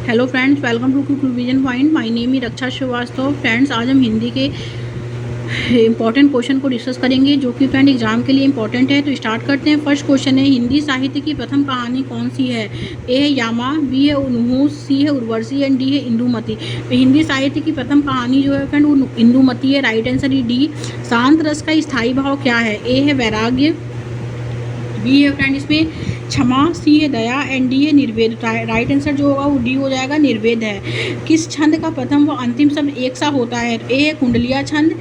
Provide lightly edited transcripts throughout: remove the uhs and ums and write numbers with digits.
Hello friends, welcome to quick revision point. My name is Raksha Shrivastava. Friends, आज हम हिंदी के important question को discuss करेंगे जो कि फ्रेंड एग्जाम के लिए इंपॉर्टेंट है। तो स्टार्ट करते हैं। फर्स्ट क्वेश्चन है, हिंदी साहित्य की प्रथम कहानी कौन सी है? ए है यामा, बी है उन्हूस, सी है उर्वशी एंड डी है इंदुमती। तो हिंदी साहित्य की प्रथम कहानी जो है फ्रेंड वो इंदुमती है। राइट आंसर है डी। शांत रस का स्थायी भाव क्या है? ए है वैराग्य, बी है फ्रेंड इसमें क्षमा, सी है दया एंड डी है निर्वेद। राइट आंसर जो होगा वो डी हो जाएगा, निर्वेद है। किस छंद का प्रथम व अंतिम शब्द एक सा होता है? ए है कुंडलिया छंद,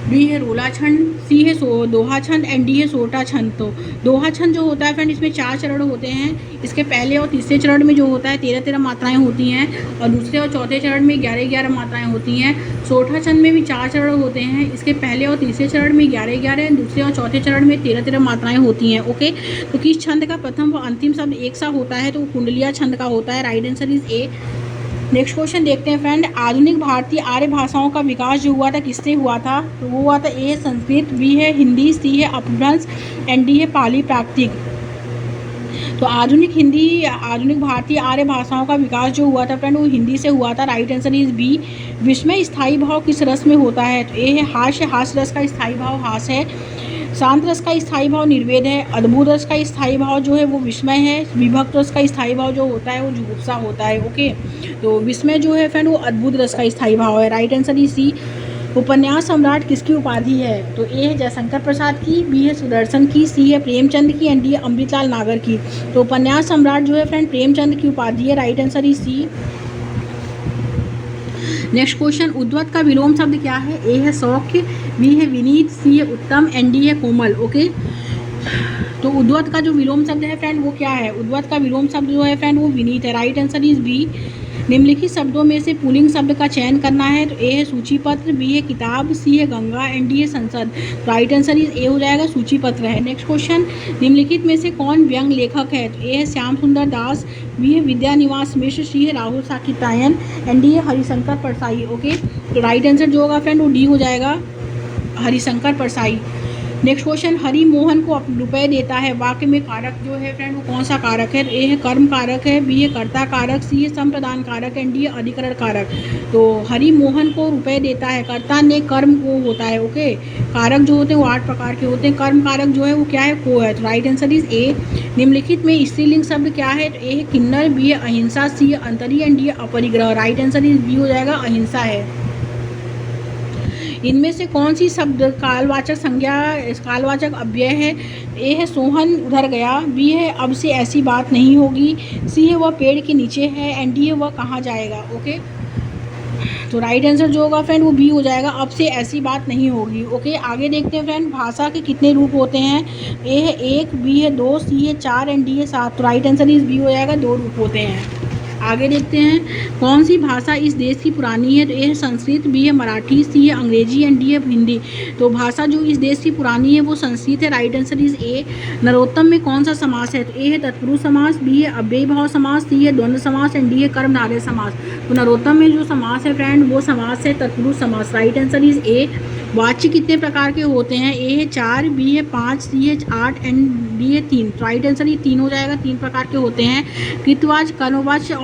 बी है रोला छंद, सी है दोहा छंद एंड डी है सोटा छंद। तो दोहा छंद जो होता है फ्रेंड इसमें 4 चरण होते हैं। इसके पहले और तीसरे चरण में जो होता है 13-13 मात्राएं होती हैं और दूसरे और चौथे चरण में 11-11 मात्राएं होती हैं। सोठा छंद में भी 4 चरण होते हैं। इसके पहले और तीसरे चरण में 11-11, दूसरे और चौथे चरण में 13-13 मात्राएं होती हैं। ओके, तो किस छंद का प्रथम व अंतिम शब्द एक सा होता है? तो कुंडलिया छंद का होता है। Right answer is A. Next question देखते हैं फ्रेंड, आधुनिक भारतीय आर्य भाषाओं का विकास जो हुआ था किससे हुआ था? तो वो हुआ था ए है संस्कृत, बी है हिंदी, सी है अपभ्रंश एंड डी है पाली प्राकृतिक। तो आधुनिक भारतीय आर्य भाषाओं का विकास जो हुआ था फ्रेंड वो हिंदी से हुआ था। Right answer is B. विस्मय स्थायी भाव किस रस में होता है? तो ए है हास्य, हास्य रस का स्थायी भाव हास है। शांत रस का स्थायी भाव निर्वेद है। अद्भुत रस का स्थायी भाव जो है वो विस्मय है। विभक्त रस का स्थायी भाव जो होता है वो जुगुप्सा होता है। ओके, तो विस्मय जो है फ्रेंड वो अद्भुत रस का स्थायी भाव है। Right answer is C. उपन्यास सम्राट किसकी उपाधि है? तो ए है जयशंकर प्रसाद की, बी है सुदर्शन की, सी है प्रेमचंद की एंड डी है अमृतलाल नागर की। तो उपन्यास सम्राट जो है फ्रेंड प्रेमचंद की उपाधि है। Right answer is C. Next question, उद्वत का विलोम शब्द क्या है? ए है सौख्य, बी है विनीत, सी है उत्तम एंड डी है कोमल। ओके, तो उद्वत का जो विलोम शब्द है फ्रेंड वो क्या है? उद्वत का विलोम शब्द जो है फ्रेंड वो विनीत है। Right answer is B. निम्नलिखित शब्दों में से पुल्लिंग शब्द का चयन करना है। तो ए है सूचीपत्र, बी है किताब, सी है गंगा एंड डी है संसद। राइट आंसर इज ए हो जाएगा, सूचीपत्र है। नेक्स्ट क्वेश्चन, निम्नलिखित में से कौन व्यंग लेखक है? तो ए है श्याम सुंदर दास, बी है विद्यानिवास मिश्र, सी है राहुल साकितायन एंड डी है हरिशंकर परसाई। ओके, तो राइट आंसर जो होगा फ्रेंड वो डी हो जाएगा, हरिशंकर परसाई। नेक्स्ट क्वेश्चन, हरि मोहन को रुपए देता है वाक्य में कारक जो है फ्रेंड वो कौन सा कारक है? ए है कर्म कारक है, बी है कर्ता कारक, सी है संप्रदान कारक एंड डी है अधिकरण कारक। तो हरि मोहन को रुपए देता है, कर्ता ने कर्म को होता है। ओके, कारक जो होते हैं वो 8 प्रकार के होते हैं। कर्म कारक जो है वो क्या है? को है। तो राइट आंसर इज ए। निम्नलिखित में स्त्रीलिंग शब्द क्या है? तो ए है किन्नर, बी है अहिंसा, सी है अंतरी एंड डी है अपरिग्रह। राइट आंसर इज बी हो जाएगा, अहिंसा है। इनमें से कौन सी शब्द कालवाचक संज्ञा कालवाचक अव्यय है? ए है सोहन उधर गया, बी है अब से ऐसी बात नहीं होगी, सी है वह पेड़ के नीचे है एंड डी है वह कहाँ जाएगा। ओके, तो राइट आंसर जो होगा फ्रेंड वो बी हो जाएगा, अब से ऐसी बात नहीं होगी। ओके, आगे देखते हैं फ्रेंड, भाषा के कितने रूप होते हैं? ए है 1, बी है 2, सी है 4 एंड डी है 7। तो राइट आंसर इज बी हो जाएगा, 2 रूप होते हैं। आगे देखते हैं, कौन सी भाषा इस देश की पुरानी है? तो ए है संस्कृत, बी है मराठी, सी है अंग्रेजी एंड डी है हिंदी। तो भाषा जो इस देश की पुरानी है वो संस्कृत है। राइट आंसर इज ए। नरोत्तम में कौन सा समास है? तो ए है तत्पुरुष समास, बी है अव्ययी भाव समास, सी है द्वंद्व समास एंड डी है कर्मधारय समास। तो नरोत्तम में जो समास है फ्रेंड वो समास है तत्पुरुष समास। राइट आंसर इज ए। वाच्य कितने प्रकार के होते हैं? ए है 4, बी है 5, सी है 8 एंड डी है 3। राइट आंसर ये 3 हो जाएगा, 3 प्रकार के होते हैं। कृतवाच्य, कर्मवाच्य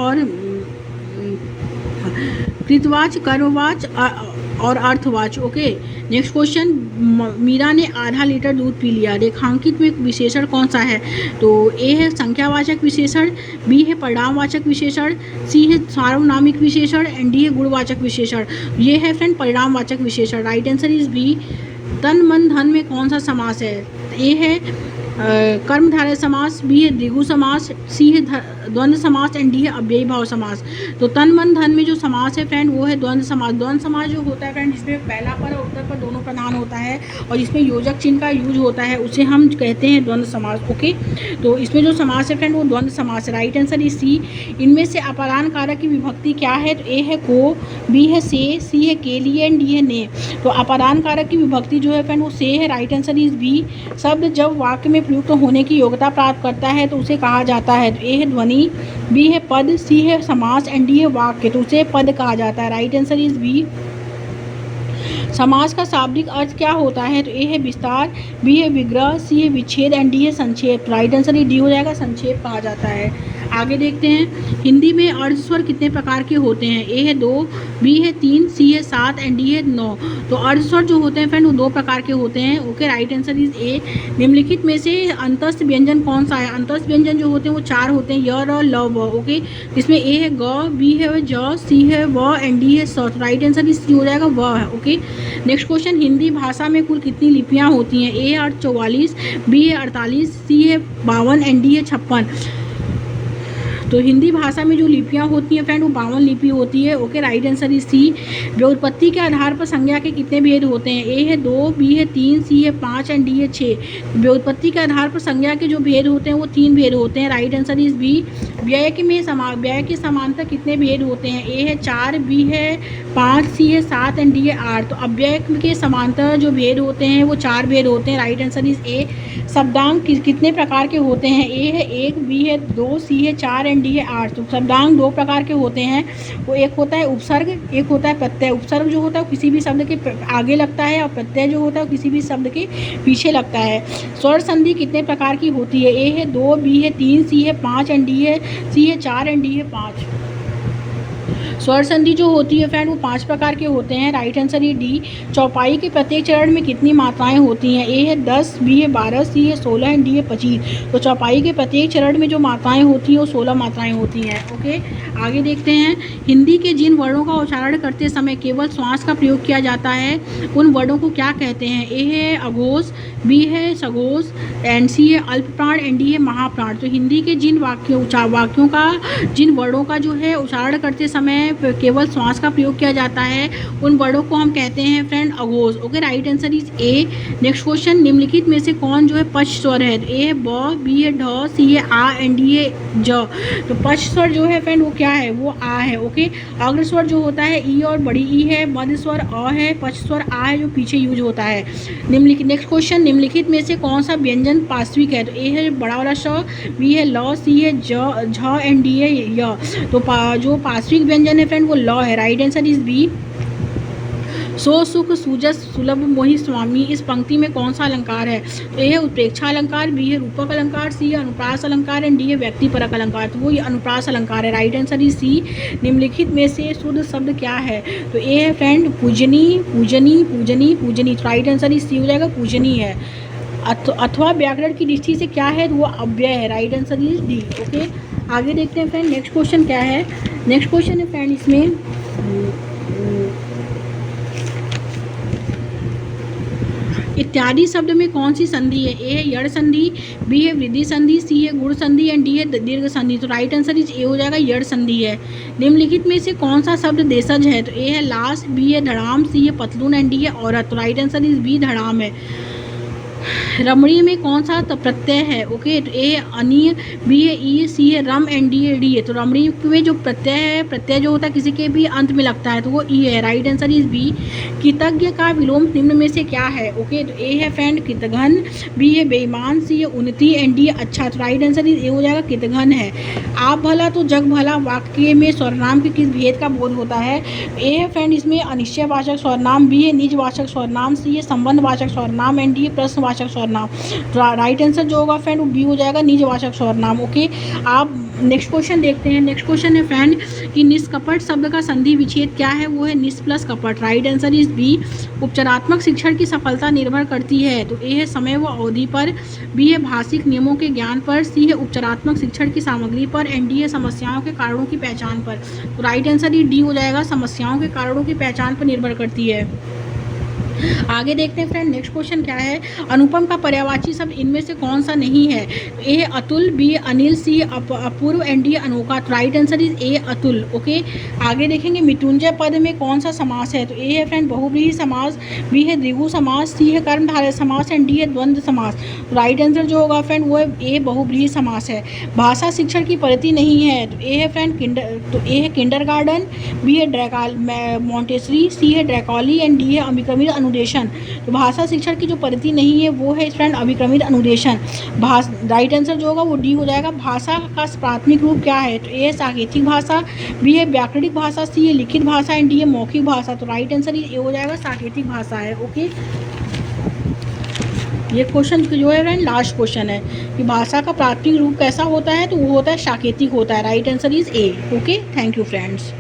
और अर्थवाच्य। ओके, नेक्स्ट क्वेश्चन, मीरा ने आधा लीटर दूध पी लिया, रेखांकित में विशेषण कौन सा है? तो ए है संख्यावाचक विशेषण, बी है परिणामवाचक विशेषण, सी है सार्वनामिक विशेषण एंड डी है गुणवाचक विशेषण। ये है फ्रेंड परिणामवाचक विशेषण। Right answer is B. तन मन धन में कौन सा समास है? ए है कर्मधारय समास, बी है द्विगु समास, सी है द्वंद्व समास एंड डी है अव्ययी भाव समास। तो तन मन धन में जो समास है फ्रेंड वो है द्वंद्व समास। द्वंद्व समास जो होता है फ्रेंड जिसमें पहला पर और उत्तर पर दोनों प्रधान होता है और जिसमें योजक चिन्ह का यूज होता है उसे हम कहते हैं द्वंद्व समास। ओके, तो इसमें जो समास है फ्रेंड वो द्वंद्व समास है। Right answer is C. इनमें से अपादान कारक की विभक्ति क्या है? तो ए है को, बी है से, सी है के लिए एंड डी है ने। तो अपादान कारक की विभक्ति जो है फ्रेंड वो से है। Right answer is B. शब्द जब वाक्य में प्रयुक्त होने की योग्यता प्राप्त करता है तो उसे कहा जाता है। तो ए है ध्वनि, बी है पद, सी है समास एंड डी है वाक्य। तो उसे पद कहा जाता है। Right answer is B. समास का शाब्दिक अर्थ क्या होता है? तो ए है विस्तार, बी है विग्रह, सी है विच्छेद एंड डी है संक्षेप। राइट आंसर ये डी हो जाएगा, संक्षेप कहा जाता है। आगे देखते हैं हिंदी में अर्ध स्वर कितने प्रकार के होते हैं? ए है 2, बी है 3, सी है 7 एंड डी है 9। तो अर्ध स्वर जो होते हैं फ्रेंड वो 2 प्रकार के होते हैं। ओके, राइट आंसर इज ए। निम्नलिखित में से अंतस्थ व्यंजन कौन सा है? अंतस्थ व्यंजन जो होते हैं वो 4 होते हैं, य, र, ल, व। ओके, इसमें ए है ग, बी है ज, सी है व एंड डी है स। राइट आंसर इज सी हो जाएगा, व है। ओके, नेक्स्ट क्वेश्चन, हिंदी भाषा में कुल कितनी लिपियाँ होती हैं? ए है 44, बी है 48, सी है 52 एंड डी है 56। तो हिंदी भाषा में जो लिपियाँ होती हैं फ्रेंड वो 52 लिपि होती है। Okay, right answer is C. व्युत्पत्ति के आधार पर संज्ञा के कितने भेद होते हैं? ए है 2, बी है 3, सी है 5 एंड डी है 6। व्युत्पत्ति के आधार पर संज्ञा के जो भेद होते हैं वो 3 भेद होते हैं। Right answer is B. व्यय के समांतर कितने भेद होते हैं? ए है 4, बी है 5, सी है 7 एंड डी है 8। तो अव्यय के समांतर जो भेद होते हैं वो 4 भेद होते हैं। Right answer is A. शब्दांक कितने प्रकार के होते हैं? ए है 1, बी है 2, सी है 4 एंड डी है 8। तो शब्दांक 2 प्रकार के होते हैं। वो एक होता है उपसर्ग, एक होता है प्रत्यय। उपसर्ग जो होता है किसी भी शब्द के आगे लगता है और प्रत्यय जो होता है किसी भी शब्द के पीछे लगता है। स्वर संधि कितने प्रकार की होती है? ए है 2, बी है 3, सी है 5 एंड डी है 4 एंड डी है 5। स्वर संधि जो होती है फ्रेंड वो 5 प्रकार के होते हैं। राइट आंसर ये डी। चौपाई के प्रत्येक चरण में कितनी मात्राएं होती हैं? ए है 10, बी है 12, सी है 16 एंड डी है 25। तो चौपाई के प्रत्येक चरण में जो मात्राएं होती हैं वो 16 मात्राएं होती हैं। ओके, आगे देखते हैं हिंदी के जिन वर्णों का उच्चारण करते समय केवल श्वास का प्रयोग किया जाता है उन वर्णों को क्या कहते हैं? ए है अघोष, बी है सघोष एंड सी है अल्प प्राण एंड डी है महाप्राण। तो हिंदी के जिन वाक्यों का जिन वर्णों का जो है उच्चारण करते समय केवल श्वास का प्रयोग किया जाता है उन वर्णों को हम कहते हैं फ्रेंड अघोष। Okay, right answer is A. Next question, निम्नलिखित में से कौन जो है पश्च स्वर है? ए है ब, बी है ढ, सी है आ एंड डी है ज। तो पश्च स्वर जो है फ्रेंड वो क्या है? वो आ है। ओके, अग्र स्वर जो होता है ई और बड़ी ई है, मध्य स्वर अ है, पश्च स्वर आ है जो पीछे यूज होता है। नेक्स्ट क्वेश्चन, निम्नलिखित में से कौन सा व्यंजन पार्श्विक है? तो ए है बड़ा वाला श, बी है ल, सी है झ एंड डी है य। तो जो पार्श्विक व्यंजन है फ्रेंड वो ल है। Right answer is B. सो सुख सुजस सुलभ मोहि स्वामी, इस पंक्ति में कौन सा अलंकार है? तो ए है उत्प्रेक्षा अलंकार, बी है रूपक अलंकार, सी है अनुप्रास अलंकार एंड डी है व्यक्तिपरक अलंकार। तो वो ये अनुप्रास अलंकार है। Right answer is C. निम्नलिखित में से शुद्ध शब्द क्या है? तो ए है फ्रेंड पूजनी, पूजनी, पूजनी, पूजनी। तो राइट आंसर इज सी हो जाएगा, पूजनी है। अथवा व्याकरण की दृष्टि से क्या है? तो वो अव्यय है। Right answer is D. Okay, आगे देखते हैं फ्रेंड नेक्स्ट क्वेश्चन क्या है। नेक्स्ट क्वेश्चन है फ्रेंड इसमें इत्यादि शब्द में कौन सी संधि है? ए है यड़ संधि, बी है वृद्धि संधि, सी है गुण संधि एंड डी है दीर्घ संधि। तो राइट आंसर इज ए हो जाएगा, यड़ संधि है। निम्नलिखित में से कौन सा शब्द देशज है? तो ए है लाश, बी है धड़ाम, सी है पतलून एंड डी है औरत। तो राइट आंसर इज बी, धड़ाम है। रमणीय में कौन सा प्रत्यय है? ओके, तो ए अनीय, बी है ई, सी है रम एंड डी है डी है। तो रमणीय में जो प्रत्यय है, प्रत्यय जो होता है किसी के भी अंत में लगता है तो वो ई है। Right answer is B. कृतज्ञ का विलोम निम्न में से क्या है? ओके, तो ए है फ्रेंड कृतघ्न, बी है बेईमान, सी है उन्नति एंड डी है अच्छा। तो राइट आंसर इज ए हो जाएगा, कृतघ्न है। आप भला तो जग भला वाक्य में स्वरनाम के किस भेद का बोध होता है? ए है फ्रेंड इसमें अनिश्चयवाचक स्वरनाम, बी है निजवाचक स्वरनाम, सी है संबंधवाचक स्वरनाम एंड डी है प्रश्नवाचक स्वरनाम। राइट आंसर जो होगा फ्रेंड वो बी हो जाएगा, निजवाचक स्वरनाम। ओके, आप नेक्स्ट क्वेश्चन देखते हैं। नेक्स्ट क्वेश्चन है फ्रेंड कि निष्कपट शब्द का संधि विच्छेद क्या है? वो है निस प्लस कपट। Right answer is B. उपचारात्मक शिक्षण की सफलता निर्भर करती है। तो ए है समय व अवधि पर, बी है भाषिक नियमों के ज्ञान पर, सी है उपचारात्मक शिक्षण की सामग्री पर एंड डी है समस्याओं के कारणों की पहचान पर। तो राइट आंसर ही डी हो जाएगा, समस्याओं के कारणों की पहचान पर निर्भर करती है। आगे देखते हैं फ्रेंड नेक्स्ट क्वेश्चन क्या है। अनुपम का पर्यायवाची शब्द इनमें से कौन सा नहीं है? ए है अतुल, बी है अनिल, सी अपूर्व एंड डी अनोखा। तो right answer is A Atul. Okay, आगे देखेंगे मृत्युंजय पद में कौन सा समास है? तो ए है फ्रेंड बहुव्रीहि समास, बी है द्विगु समास, सी है कर्मधारय समास एंड डी है द्वंद्व समास। तो राइट आंसर जो होगा फ्रेंड वो है ए बहुव्रीहि समास है। भाषा शिक्षण की पद्धति नहीं है। तो ए है फ्रेंड किंडरगार्टन, बी है मॉन्टेसरी, सी है ड्रैकॉली एंड डी है अमिक्रमिक अनुदेशन। तो भाषा शिक्षण की जो परिधि नहीं है वो है फ्रेंड अभिक्रमित अनुदेशन। राइट आंसर जो होगा वो डी हो जाएगा। भाषा का प्राथमिक रूप क्या है? तो ए है सांकेतिक भाषा, बी है व्याकरणिक भाषा, सी है लिखित भाषा एंड डी है मौखिक भाषा। तो राइट आंसर ये हो जाएगा सांकेतिक भाषा है। ओके, ये क्वेश्चन जो है फ्रेंड लास्ट क्वेश्चन है कि भाषा का प्राथमिक रूप कैसा होता है, तो वो होता है सांकेतिक होता है। Right answer is A. Okay, thank you friends.